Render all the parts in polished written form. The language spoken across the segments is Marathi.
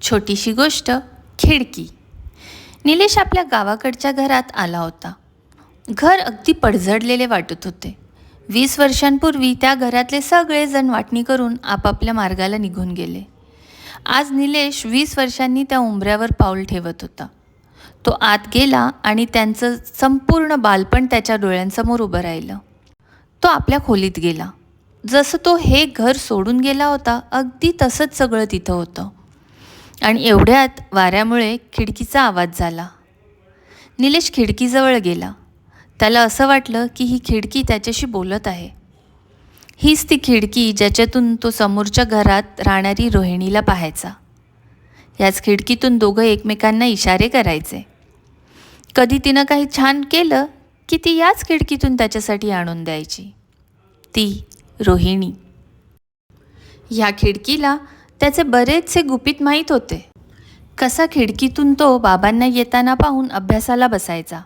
छोटीशी गोष्ट. खिडकी. निलेश आपल्या गावाकडच्या घरात आला होता. घर अगदी पडझडलेले वाटत होते. 20 वर्षांपूर्वी त्या घरातले सगळेजण वाटणी करून आपापल्या मार्गाला निघून गेले. आज निलेश 20 वर्षांनी त्या उंबऱ्यावर पाऊल ठेवत होता. तो आत गेला आणि त्यांचं संपूर्ण बालपण त्याच्या डोळ्यांसमोर उभं राहिलं. तो आपल्या खोलीत गेला. जसं तो हे घर सोडून गेला होता अगदी तसंच सगळं तिथं होतं. आणि एवढ्यात वाऱ्यामुळे खिडकीचा आवाज झाला. निलेश खिडकीजवळ गेला. त्याला असं वाटलं की ही खिडकी त्याच्याशी बोलत आहे. हीच ती खिडकी ज्याच्यातून तो समोरच्या घरात राहणारी रोहिणीला पाहायचा. याच खिडकीतून दोघं एकमेकांना इशारे करायचे. कधी तिनं काही छान केलं की ती याच खिडकीतून त्याच्यासाठी आणून द्यायची. ती रोहिणी. ह्या खिडकीला त्याचे बरेचसे गुपित माहीत होते. कसा खिडकीतून तो बाबांना येताना पाहून अभ्यासाला बसायचा.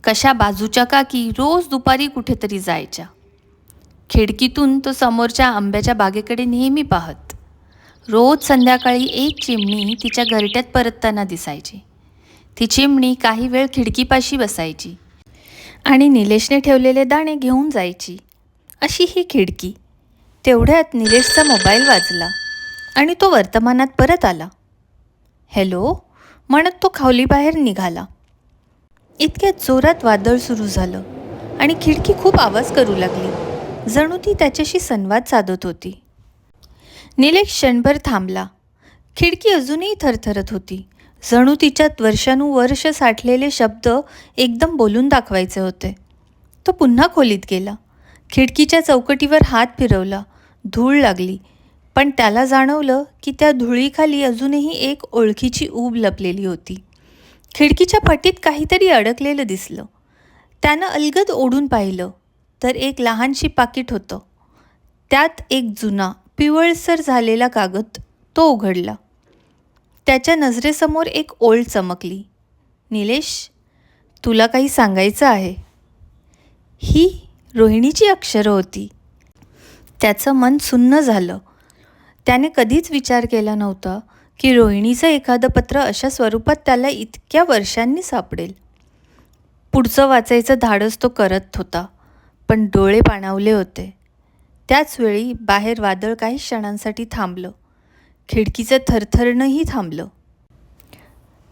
कशा बाजूच्या काकी रोज दुपारी कुठेतरी जायच्या. खिडकीतून तो समोरच्या आंब्याच्या बागेकडे नेहमी पाहत. रोज संध्याकाळी एक चिमणी तिच्या घरट्यात परतताना दिसायची. ती चिमणी काही वेळ खिडकीपाशी बसायची आणि निलेशने ठेवलेले दाणे घेऊन जायची. अशी ही खिडकी. तेवढ्यात निलेशचा मोबाईल वाजला आणि तो वर्तमानात परत आला. हॅलो म्हणत तो खावलीबाहेर निघाला. इतक्यात जोरात वादळ सुरू झालं आणि खिडकी खूप आवाज करू लागली. जणू ती त्याच्याशी संवाद साधत होती. निलेश क्षणभर थांबला. खिडकी अजूनही थरथरत होती. जणू तिच्यात वर्षानुवर्ष साठलेले शब्द एकदम बोलून दाखवायचे होते. तो पुन्हा खोलीत गेला. खिडकीच्या चौकटीवर हात फिरवला. धूळ लागली, पण त्याला जाणवलं की त्या धुळीखाली अजूनही एक ओळखीची ऊब लपलेली होती. खिडकीच्या पटीत काहीतरी अडकलेलं दिसलं. त्यानं अलगद ओढून पाहिलं तर एक लहानशी पाकीट होतं. त्यात एक जुना पिवळसर झालेला कागद. तो उघडला. त्याच्या नजरेसमोर एक ओळ चमकली. निलेश, तुला काही सांगायचं आहे. ही रोहिणीची अक्षरं होती. त्याचं मन सुन्न झालं. त्याने कधीच विचार केला नव्हता की रोहिणीचं एखादं पत्र अशा स्वरूपात त्याला इतक्या वर्षांनी सापडेल. पुढचं वाचायचं धाडस तो करत होता, पण डोळे पाणावले होते. त्याच वेळी बाहेर वादळ काही क्षणांसाठी थांबलं. खिडकीचं थरथरणंही थांबलं.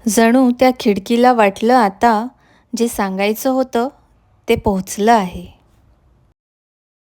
जणू त्या खिडकीला वाटलं आता जे सांगायचं होतं ते पोहोचलं आहे.